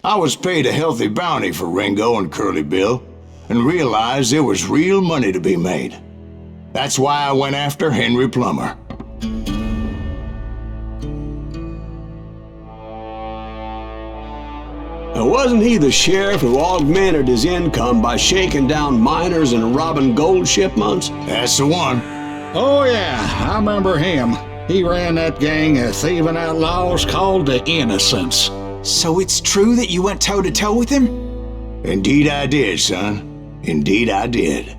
I was paid a healthy bounty for Ringo and Curly Bill, and realized there was real money to be made. That's why I went after Henry Plummer. Wasn't he the sheriff who augmented his income by shaking down miners and robbing gold shipments? That's the one. Oh yeah, I remember him. He ran that gang of thieving outlaws called the Innocents. So it's true that you went toe-to-toe with him? Indeed I did, son. Indeed I did.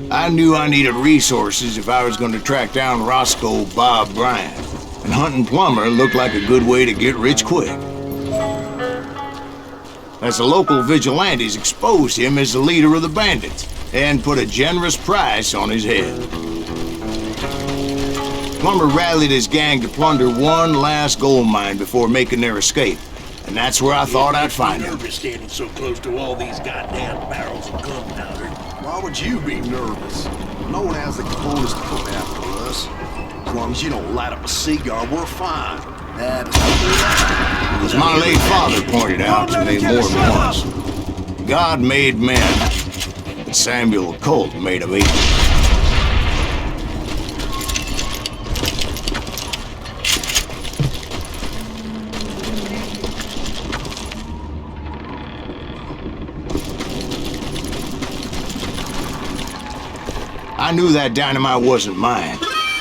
I knew I needed resources if I was going to track down Roscoe Bob Bryant, and hunting Plummer looked like a good way to get rich quick. As the local vigilantes exposed him as the leader of the bandits, and put a generous price on his head. Plummer rallied his gang to plunder one last gold mine before making their escape, and that's where I thought I'd find him. Nervous standing so close to all these goddamn barrels of gunpowder. Why would you be nervous? No one has the coolest to come after us. As long as you don't light up a cigar, we're fine. As my late father pointed out to me more than once, God made men, but Samuel Colt made them equal. I knew that dynamite wasn't mine,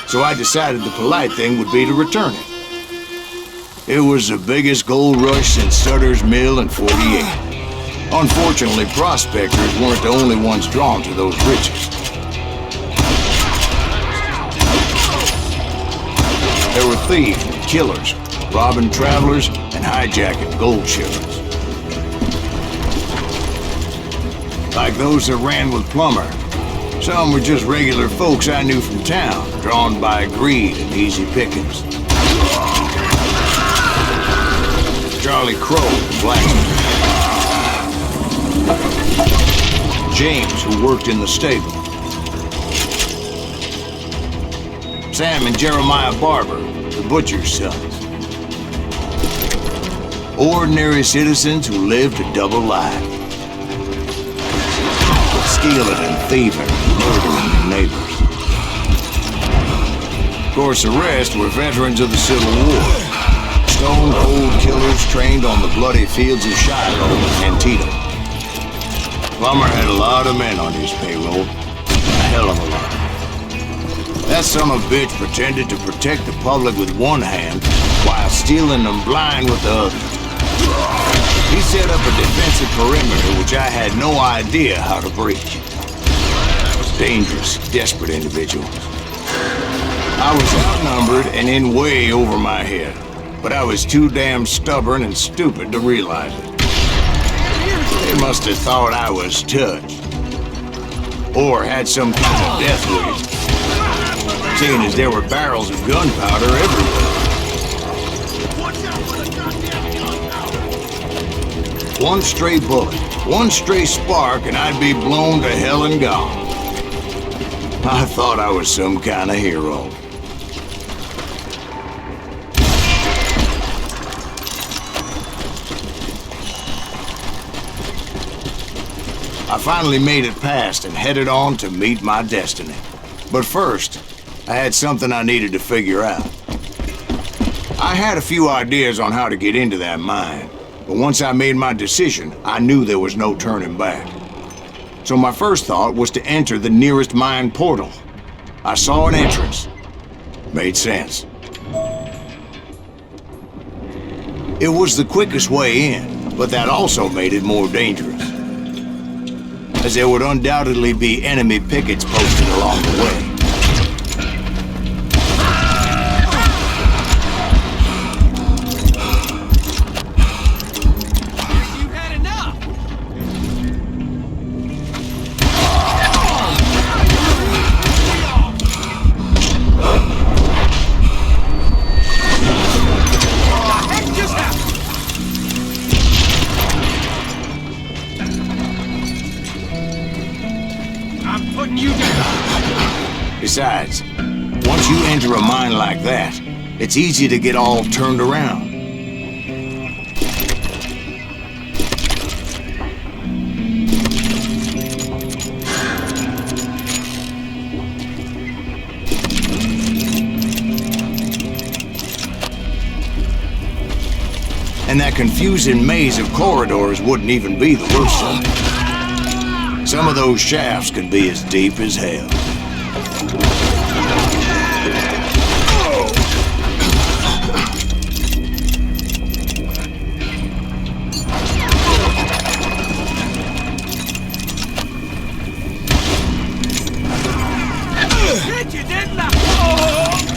so I decided the polite thing would be to return it. It was the biggest gold rush since Sutter's Mill in '48. Unfortunately, prospectors weren't the only ones drawn to those riches. There were thieves and killers, robbing travelers and hijacking gold shipments. Like those that ran with Plummer. Some were just regular folks I knew from town, drawn by greed and easy pickings. Charlie Crow, blacksmith. James, who worked in the stable. Sam and Jeremiah Barber, the butcher's sons. Ordinary citizens who lived a double life. Stealing and thieving, murdering their neighbors. Of course, the rest were veterans of the Civil War. Stone-cold killers trained on the bloody fields of Shiloh and Antietam. Plummer had a lot of men on his payroll. A hell of a lot. That son of a bitch pretended to protect the public with one hand while stealing them blind with the other. He set up a defensive perimeter which I had no idea how to breach. Dangerous, desperate individuals. I was outnumbered and in way over my head, but I was too damn stubborn and stupid to realize it. They must have thought I was touched. Or had some kind of death wish, seeing as there were barrels of gunpowder everywhere. One stray bullet, one stray spark, and I'd be blown to hell and gone. I thought I was some kind of hero. I finally made it past and headed on to meet my destiny. But first, I had something I needed to figure out. I had a few ideas on how to get into that mine. But once I made my decision, I knew there was no turning back. So my first thought was to enter the nearest mine portal. I saw an entrance. Made sense. It was the quickest way in, but that also made it more dangerous, as there would undoubtedly be enemy pickets posted along the way. Wouldn't you do? Besides, once you enter a mine like that, it's easy to get all turned around. And that confusing maze of corridors wouldn't even be the worst of it. Some of those shafts can be as deep as hell.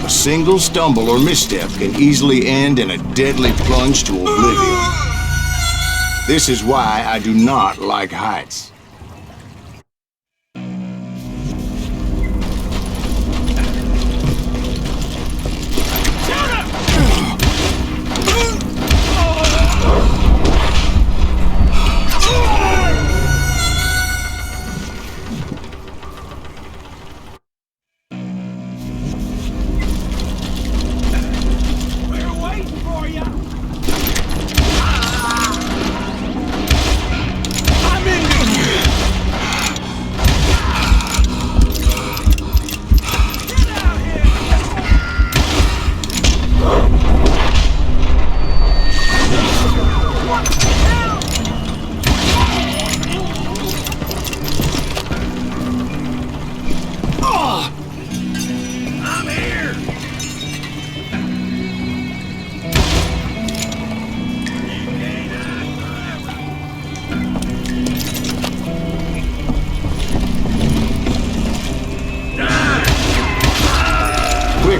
A single stumble or misstep can easily end in a deadly plunge to oblivion. This is why I do not like heights.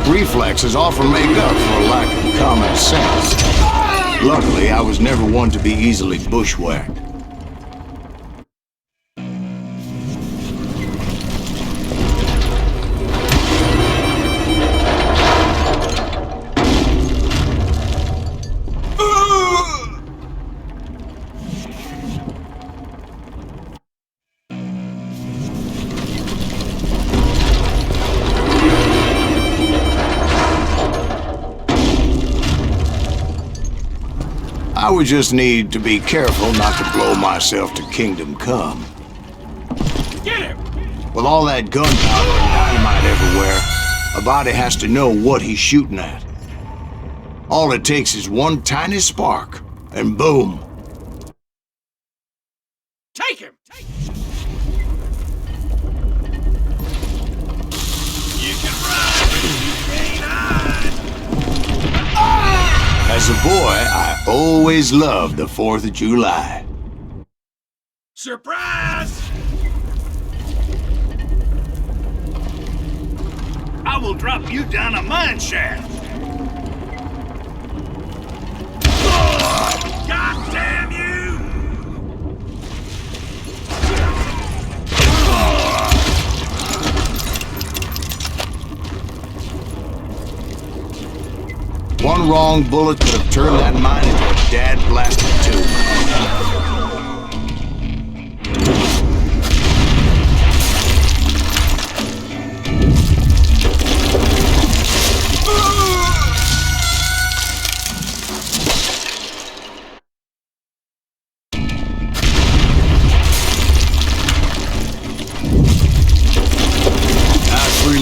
Reflexes often make up for a lack of common sense. Luckily, I was never one to be easily bushwhacked. I would just need to be careful not to blow myself to Kingdom Come. Get him! With all that gunpowder and dynamite everywhere, a body has to know what he's shooting at. All it takes is one tiny spark, and boom. Take him! Take him! You can run, but you can't hide! As a boy, I always loved the 4th of July. Surprise! I will drop you down a mine shaft. God damn you! One wrong bullet could have turned that mine into a dad-blasted tomb.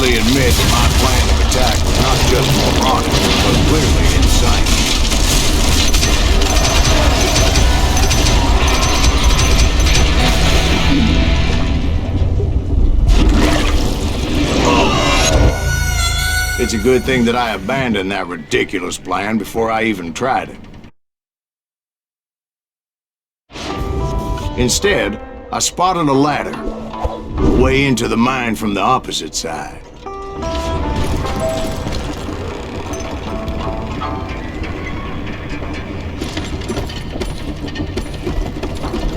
Admit that my plan of attack was not just moronic, but clearly insane. It's a good thing that I abandoned that ridiculous plan before I even tried it. Instead, I spotted a ladder, way into the mine from the opposite side.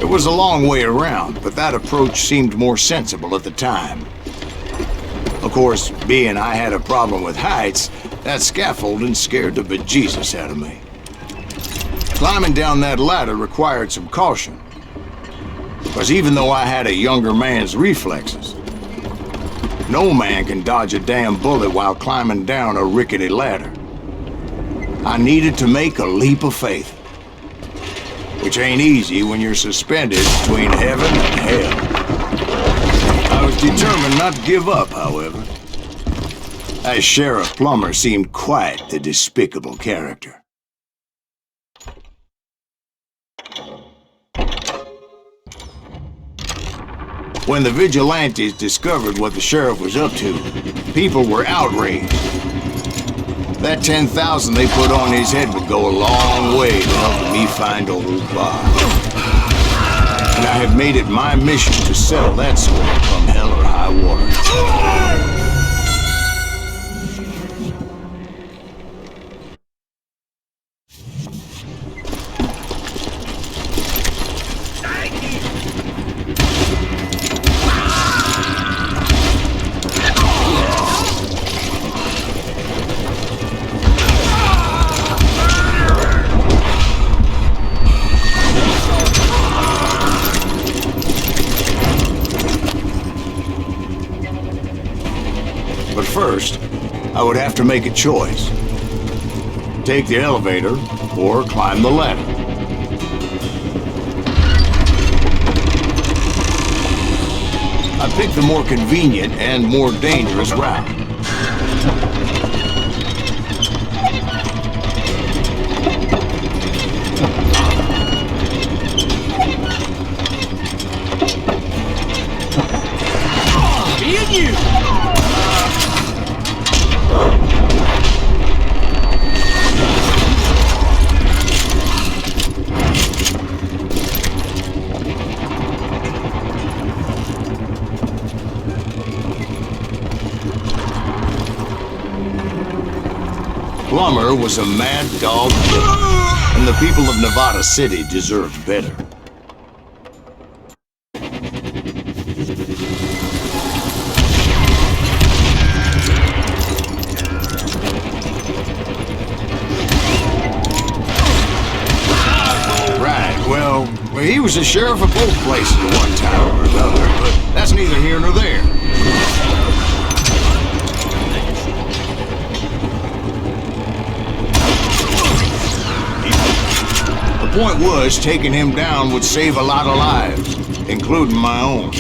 It was a long way around, but that approach seemed more sensible at the time. Of course, being I had a problem with heights, that scaffolding scared the bejesus out of me. Climbing down that ladder required some caution, because even though I had a younger man's reflexes, No man can dodge a damn bullet while climbing down a rickety ladder. I needed to make a leap of faith, which ain't easy when you're suspended between heaven and hell. I was determined not to give up, however. That Sheriff Plummer seemed quite the despicable character. When the vigilantes discovered what the sheriff was up to, people were outraged. That 10,000 they put on his head would go a long way to helping me find old Bob. And I have made it my mission to settle that score come hell or high water. First, I would have to make a choice. Take the elevator or climb the ladder. I picked the more convenient and more dangerous route. Me and you! Plummer was a mad dog killer, and the people of Nevada City deserved better. Right, well, he was the sheriff of both places at one time or another, but that's neither here nor there. The point was, taking him down would save a lot of lives, including my own.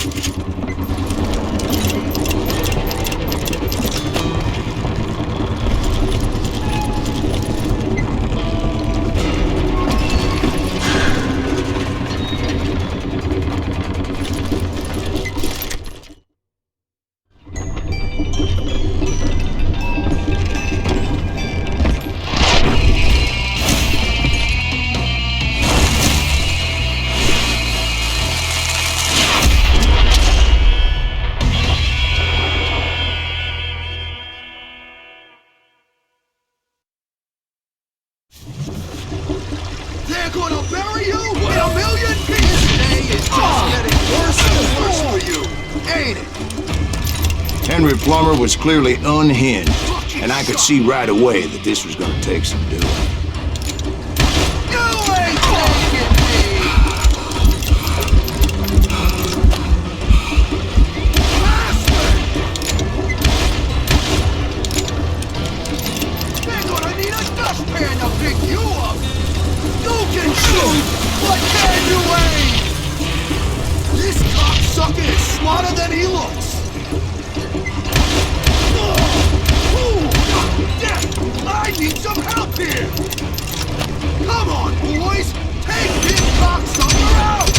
Plummer was clearly unhinged, and I could see right away that this was going to take some doing. You ain't taking me! Bastard! They're gonna need a dustpan to pick you up! You can shoot, but can you aim? This cocksucker is smarter than he looks! I need some help here! Come on, boys! Take this cocksucker out!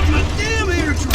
My damn eardrum!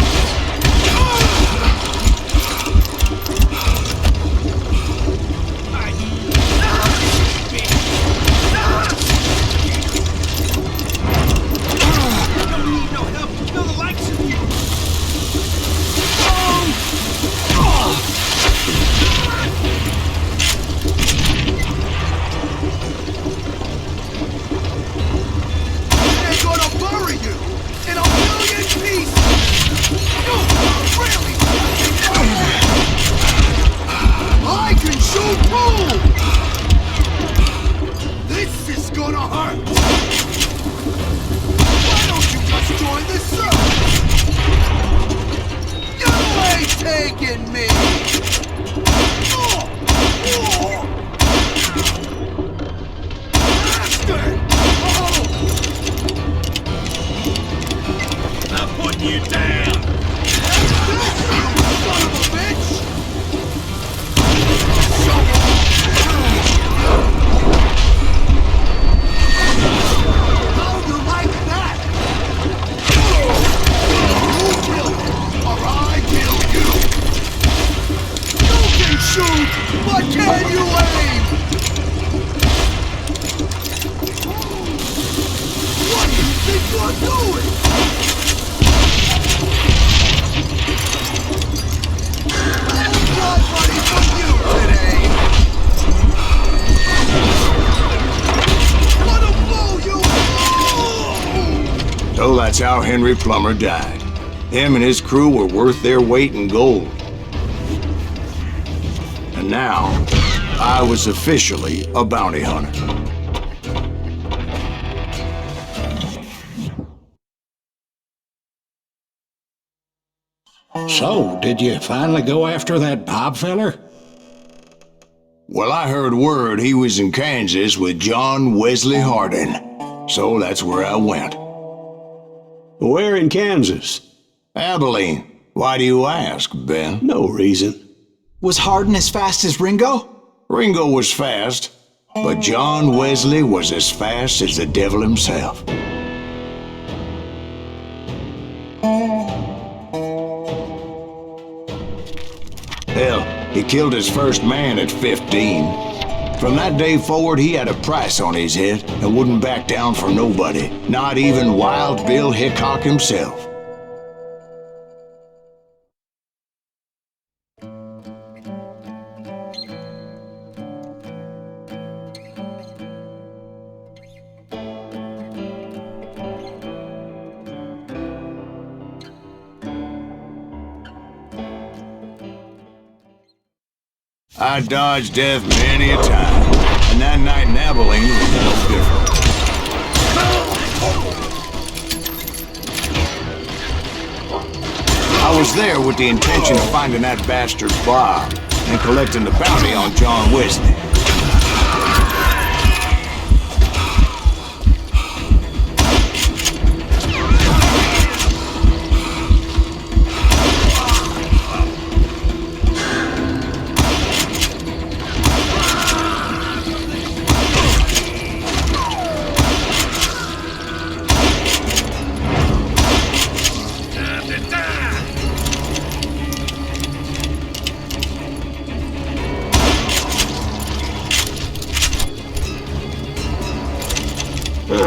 at me! Bastard! I'm putting you down! Son of a bitch! How do you like that? You kill him, or I kill you! You can shoot, but can you aim? What do you think you're doing? Nobody for you today! Gonna blow you! So that's how Henry Plummer died. Him and his crew were worth their weight in gold. And now, I was officially a bounty hunter. So, did you finally go after that Bob feller? Well, I heard word he was in Kansas with John Wesley Hardin. So that's where I went. Where in Kansas? Abilene. Why do you ask, Ben? No reason. Was Hardin as fast as Ringo? Ringo was fast, but John Wesley was as fast as the devil himself. Hell, he killed his first man at 15. From that day forward, he had a price on his head and wouldn't back down for nobody, not even Wild Bill Hickok himself. I dodged death many a time, and that night in Abilene was no different. I was there with the intention of finding that bastard Bob and collecting the bounty on John Wesley.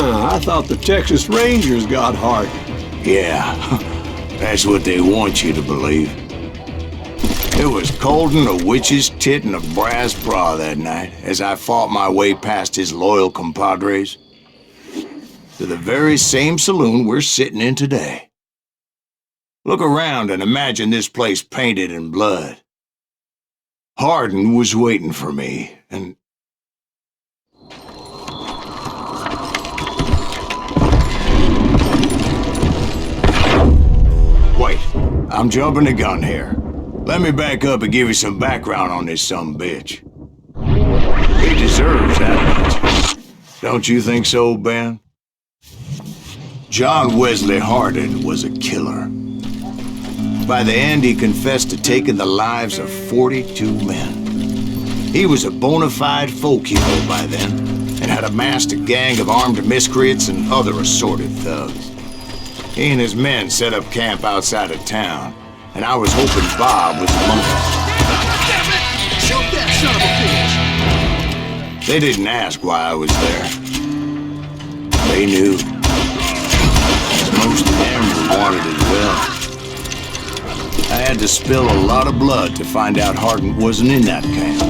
I thought the Texas Rangers got Hardin. Yeah, that's what they want you to believe. It was coldin' a witch's tit and a brass bra that night as I fought my way past his loyal compadres to the very same saloon we're sitting in today. Look around and imagine this place painted in blood. Hardin was waiting for me, and wait, I'm jumping the gun here. Let me back up and give you some background on this sumbitch. He deserves that much. Don't you think so, Ben? John Wesley Hardin was a killer. By the end, he confessed to taking the lives of 42 men. He was a bona fide folk hero by then, and had amassed a gang of armed miscreants and other assorted thugs. He and his men set up camp outside of town, and I was hoping Bob was among them. Damn it! Shoot that son of a bitch! They didn't ask why I was there. They knew. Most of them wanted as well. I had to spill a lot of blood to find out Hardin wasn't in that camp.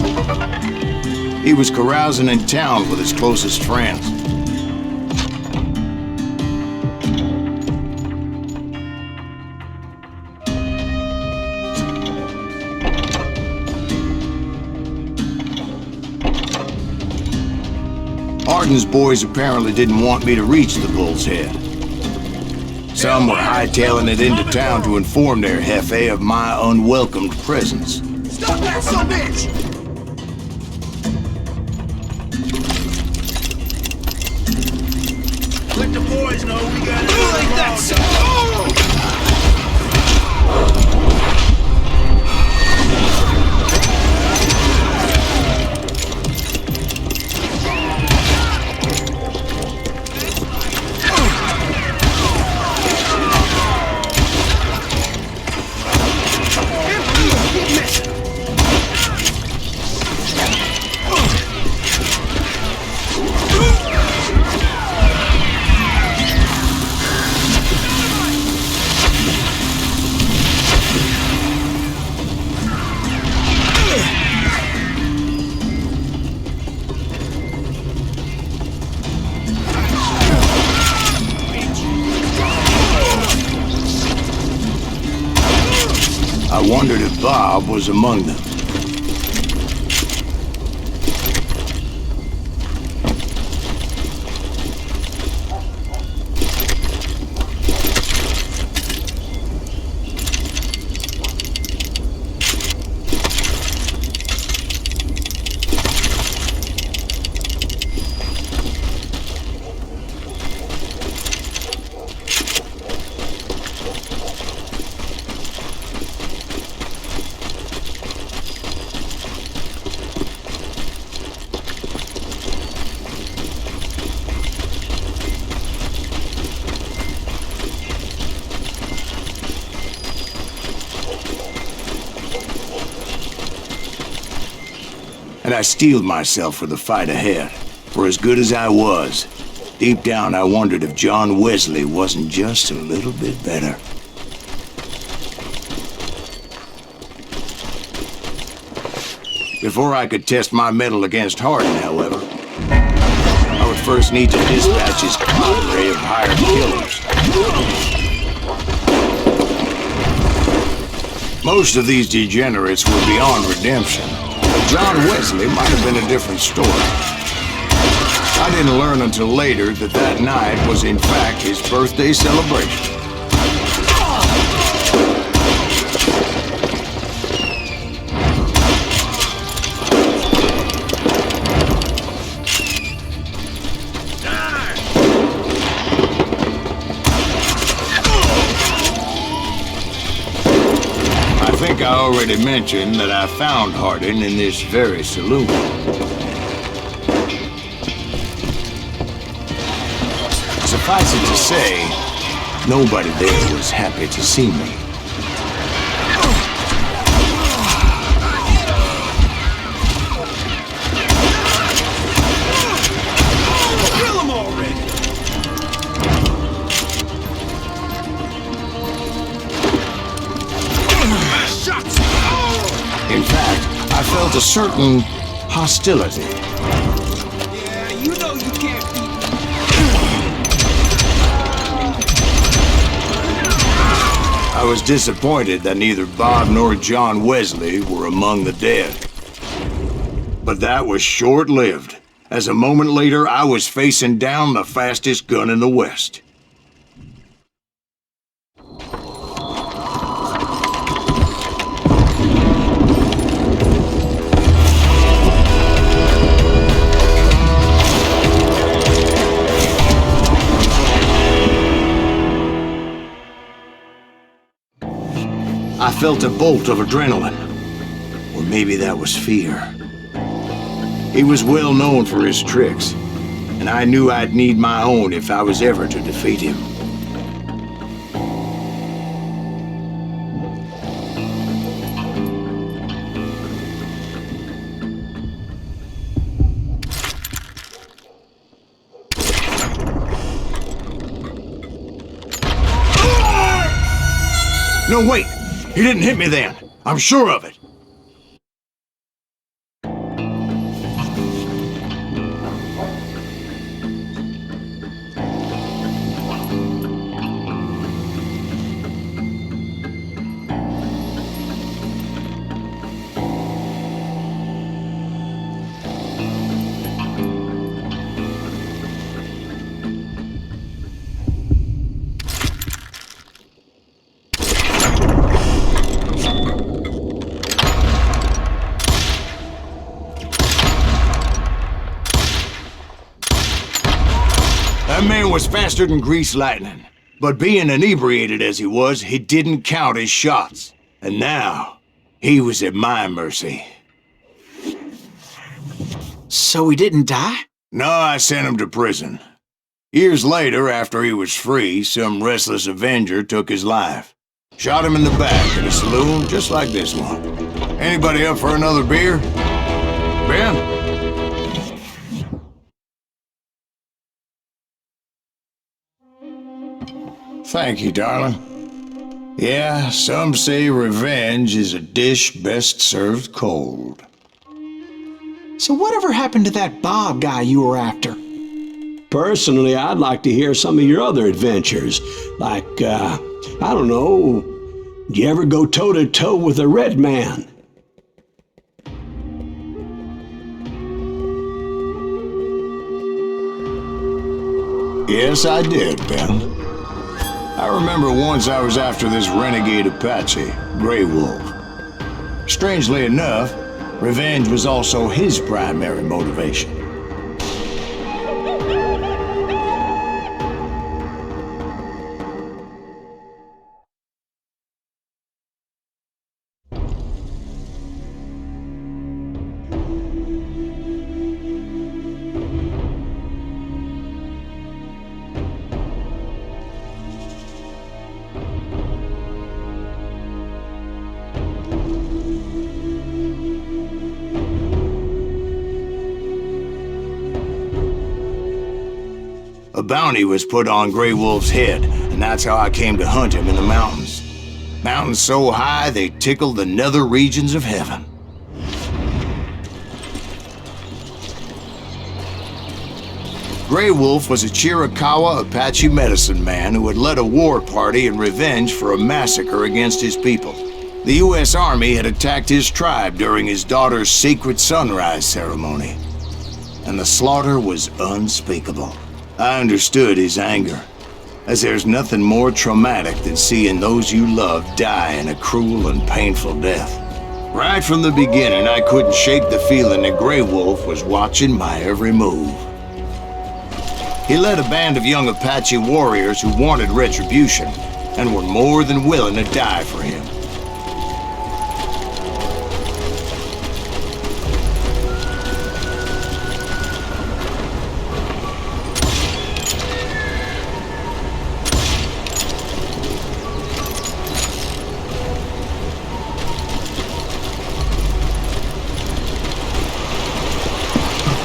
He was carousing in town with his closest friends. Hardin's boys apparently didn't want me to reach the bull's head. Some were hightailing it into town to inform their jefe of my unwelcomed presence. Stop that son bitch! Let the boys know we got it. Like that son! I wondered if Bob was among them. And I steeled myself for the fight ahead. For as good as I was, deep down I wondered if John Wesley wasn't just a little bit better. Before I could test my mettle against Hardin, however, I would first need to dispatch his cadre of hired killers. Most of these degenerates were beyond redemption. John Wesley might have been a different story. I didn't learn until later that that night was in fact his birthday celebration. I think I already mentioned that I found Hardin in this very saloon. Suffice it to say, nobody there was happy to see me. Kill him already! In fact, I felt a certain hostility. Yeah, you know you can't beat I was disappointed that neither Bob nor John Wesley were among the dead. But that was short-lived, as a moment later I was facing down the fastest gun in the West. I felt a bolt of adrenaline, or maybe that was fear. He was well known for his tricks, and I knew I'd need my own if I was ever to defeat him. No, wait! He didn't hit me then. I'm sure of it. was faster than greased lightning. But being inebriated as he was, he didn't count his shots. And now, he was at my mercy. So he didn't die? No, I sent him to prison. Years later, after he was free, some restless avenger took his life. Shot him in the back at a saloon just like this one. Anybody up for another beer? Ben? Thank you, darling. Yeah, some say revenge is a dish best served cold. So whatever happened to that Bob guy you were after? Personally, I'd like to hear some of your other adventures. Like, I don't know, did you ever go toe-to-toe with a red man? Yes, I did, Ben. I remember once I was after this renegade Apache, Grey Wolf. Strangely enough, revenge was also his primary motivation. A bounty was put on Grey Wolf's head, and that's how I came to hunt him in the mountains. Mountains so high they tickled the nether regions of heaven. Grey Wolf was a Chiricahua Apache medicine man who had led a war party in revenge for a massacre against his people. The U.S. Army had attacked his tribe during his daughter's sacred sunrise ceremony, and the slaughter was unspeakable. I understood his anger, as there's nothing more traumatic than seeing those you love die in a cruel and painful death. Right from the beginning, I couldn't shake the feeling that Grey Wolf was watching my every move. He led a band of young Apache warriors who wanted retribution, and were more than willing to die for him.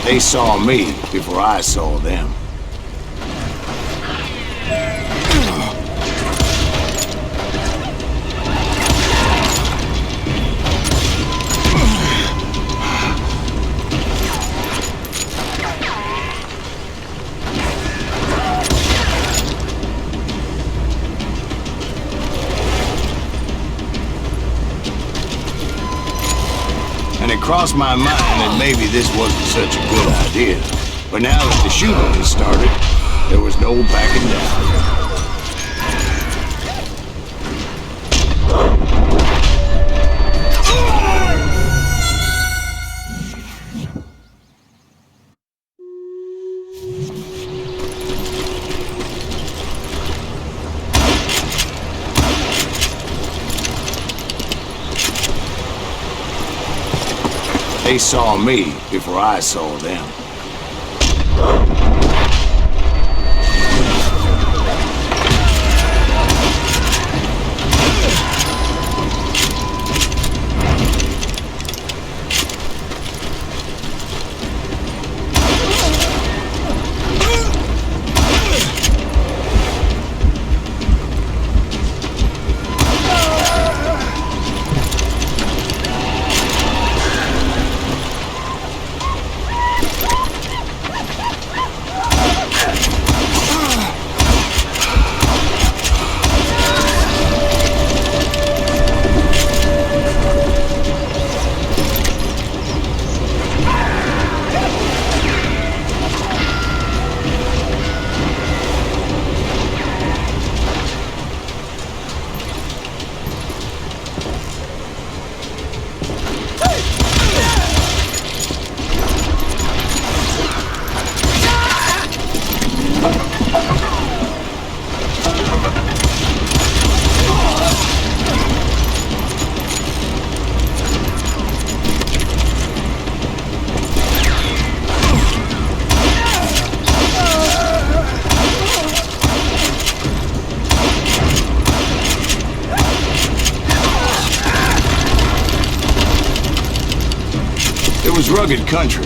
They saw me before I saw them. And it crossed my mind that maybe this wasn't such a good idea. But now that the shooting had started, there was no backing down. They saw me before I saw them. It was rugged country,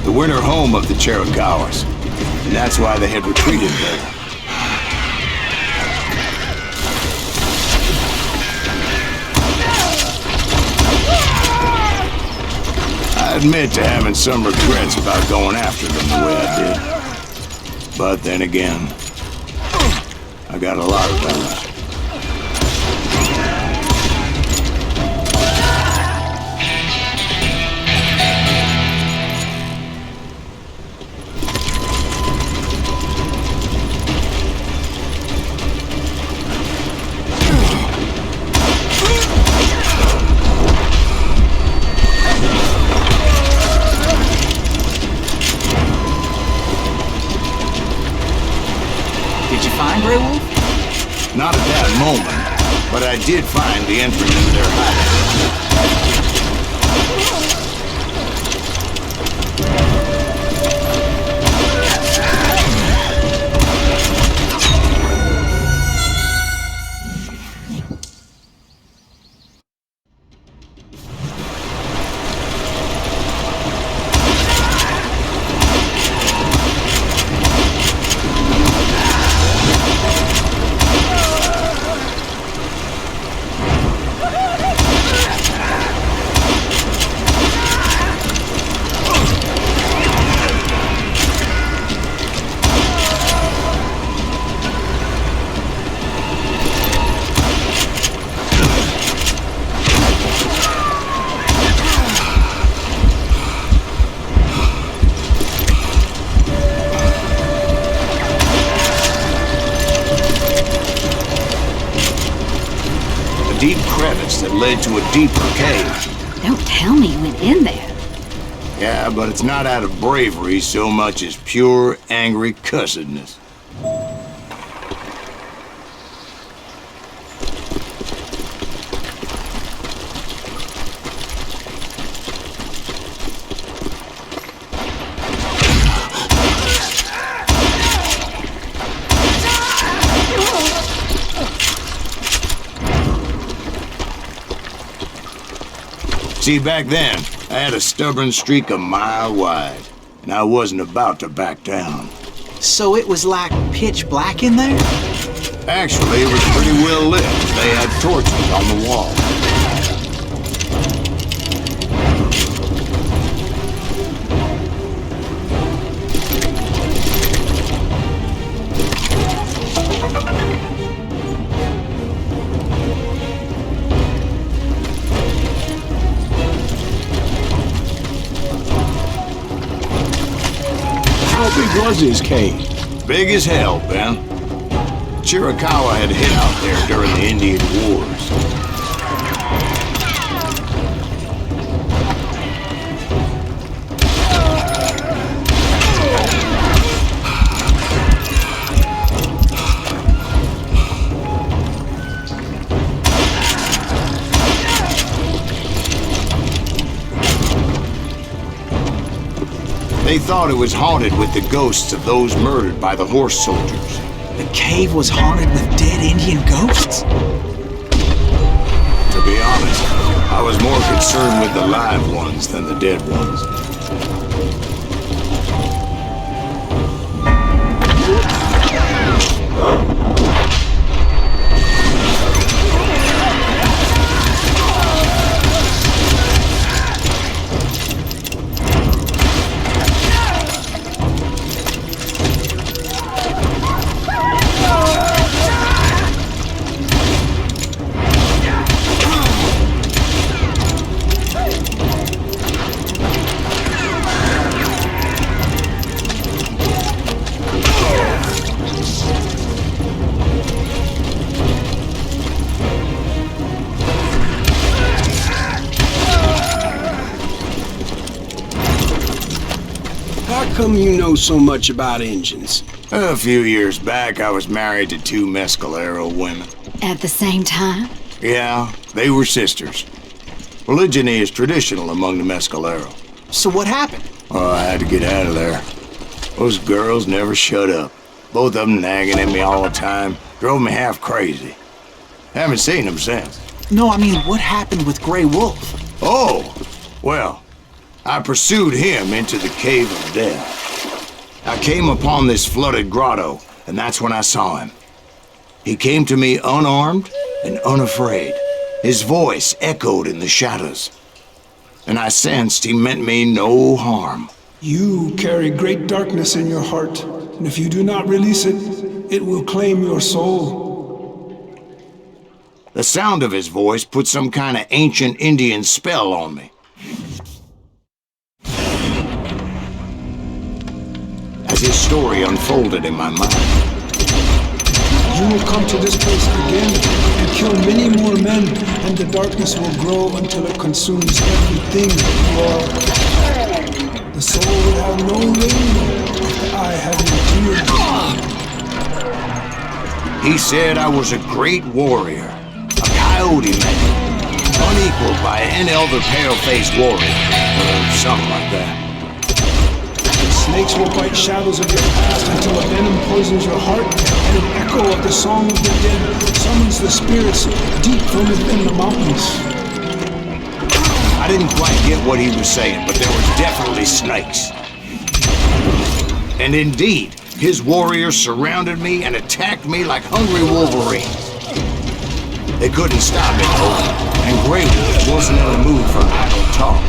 the winter home of the Chiricahuas, and that's why they had retreated there. I admit to having some regrets about going after them the way I did. But then again, I got a lot of those. Not at that moment, but I did find the entrance to their hiding. Deep crevice that led to a deeper cave. Don't tell me you went in there. Yeah, but it's not out of bravery so much as pure, angry cussedness. See, back then, I had a stubborn streak a mile wide, and I wasn't about to back down. So it was like pitch black in there? Actually, it was pretty well lit. They had torches on the wall. How big was his cave? Big as hell, Ben. Chiricahua had hit out there during the Indian Wars. They thought it was haunted with the ghosts of those murdered by the horse soldiers. The cave was haunted with dead Indian ghosts? To be honest, I was more concerned with the live ones than the dead ones. How come you know so much about engines? A few years back, I was married to 2 Mescalero women. At the same time? Yeah, they were sisters. Polygyny is traditional among the Mescalero. So what happened? Oh, I had to get out of there. Those girls never shut up. Both of them nagging at me all the time. Drove me half crazy. Haven't seen them since. No, I mean, what happened with Grey Wolf? Oh, well, I pursued him into the cave of death. I came upon this flooded grotto, and that's when I saw him. He came to me unarmed and unafraid. His voice echoed in the shadows, and I sensed he meant me no harm. You carry great darkness in your heart, and if you do not release it, it will claim your soul. The sound of his voice put some kind of ancient Indian spell on me. As his story unfolded in my mind, You will come to this place again and kill many more men, and the darkness will grow until it consumes everything you are. The soul will have no reign if I have endured. he said I was a great warrior, a coyote man, unequaled by any other pale-faced warrior, or something like that. Snakes will bite shadows of your past until a venom poisons your heart, and an echo of the song of the dead summons the spirits deep from within the mountains. I didn't quite get what he was saying, but there was definitely snakes. And indeed, his warriors surrounded me and attacked me like hungry wolverines. They couldn't stop me, though, and Grey Wolf wasn't in the mood for idle talk.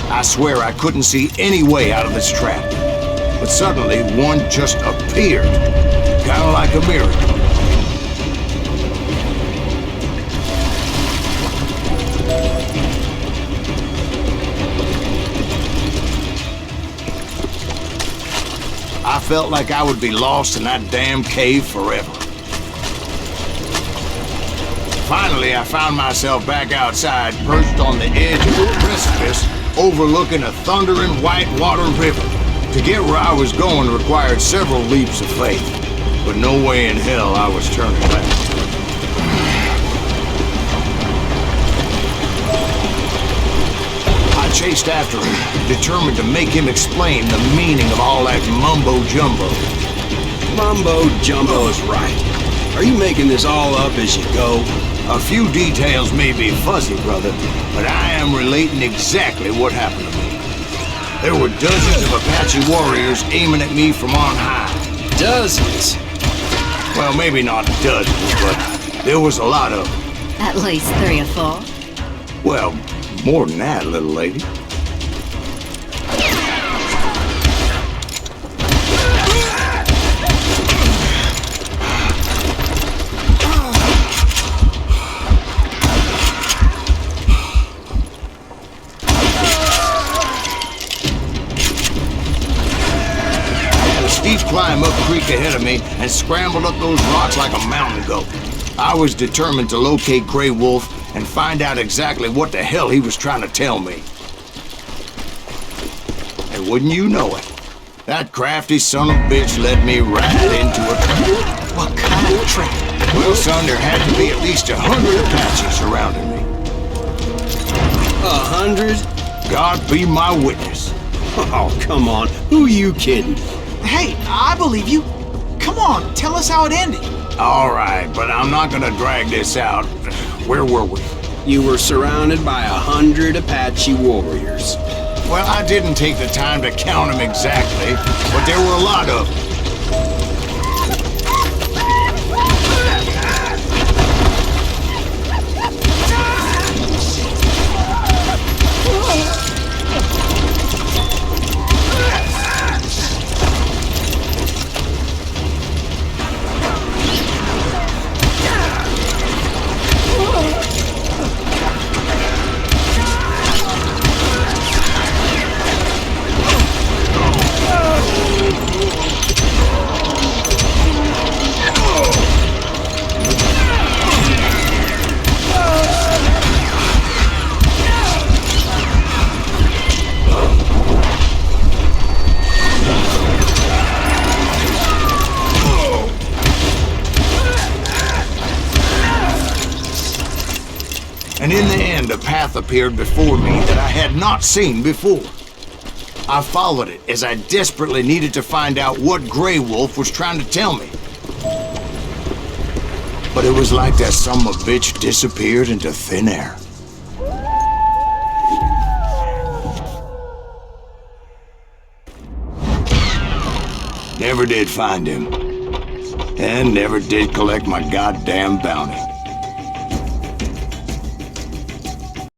I swear I couldn't see any way out of this trap. But suddenly, one just appeared. Kind of like a miracle. I felt like I would be lost in that damn cave forever. Finally, I found myself back outside, perched on the edge of a precipice, overlooking a thundering whitewater river. To get where I was going required several leaps of faith, but no way in hell I was turning back. I chased after him, determined to make him explain the meaning of all that mumbo-jumbo. Mumbo-jumbo is right. Are you making this all up as you go? A few details may be fuzzy, brother, but I am relating exactly what happened to me. There were dozens of Apache warriors aiming at me from on high. Dozens? Well, maybe not dozens, but there was a lot of them. At least 3 or 4. Well, more than that, little lady. Climb up creek ahead of me and scrambled up those rocks like a mountain goat. I was determined to locate Grey Wolf and find out exactly what the hell he was trying to tell me. And wouldn't you know it, that crafty son of a bitch led me right into a trap. What kind of trap? Well, son, there had to be at least 100 Apaches surrounding me. 100? God be my witness. Oh, come on. Who you kidding? Hey, I believe you. Come on, tell us how it ended. All right, but I'm not gonna drag this out. Where were we? You were surrounded by 100 Apache warriors. Well, I didn't take the time to count them exactly, but there were a lot of them. And in the end, a path appeared before me that I had not seen before. I followed it as I desperately needed to find out what Grey Wolf was trying to tell me. But it was like that son of a bitch disappeared into thin air. Never did find him. And never did collect my goddamn bounty.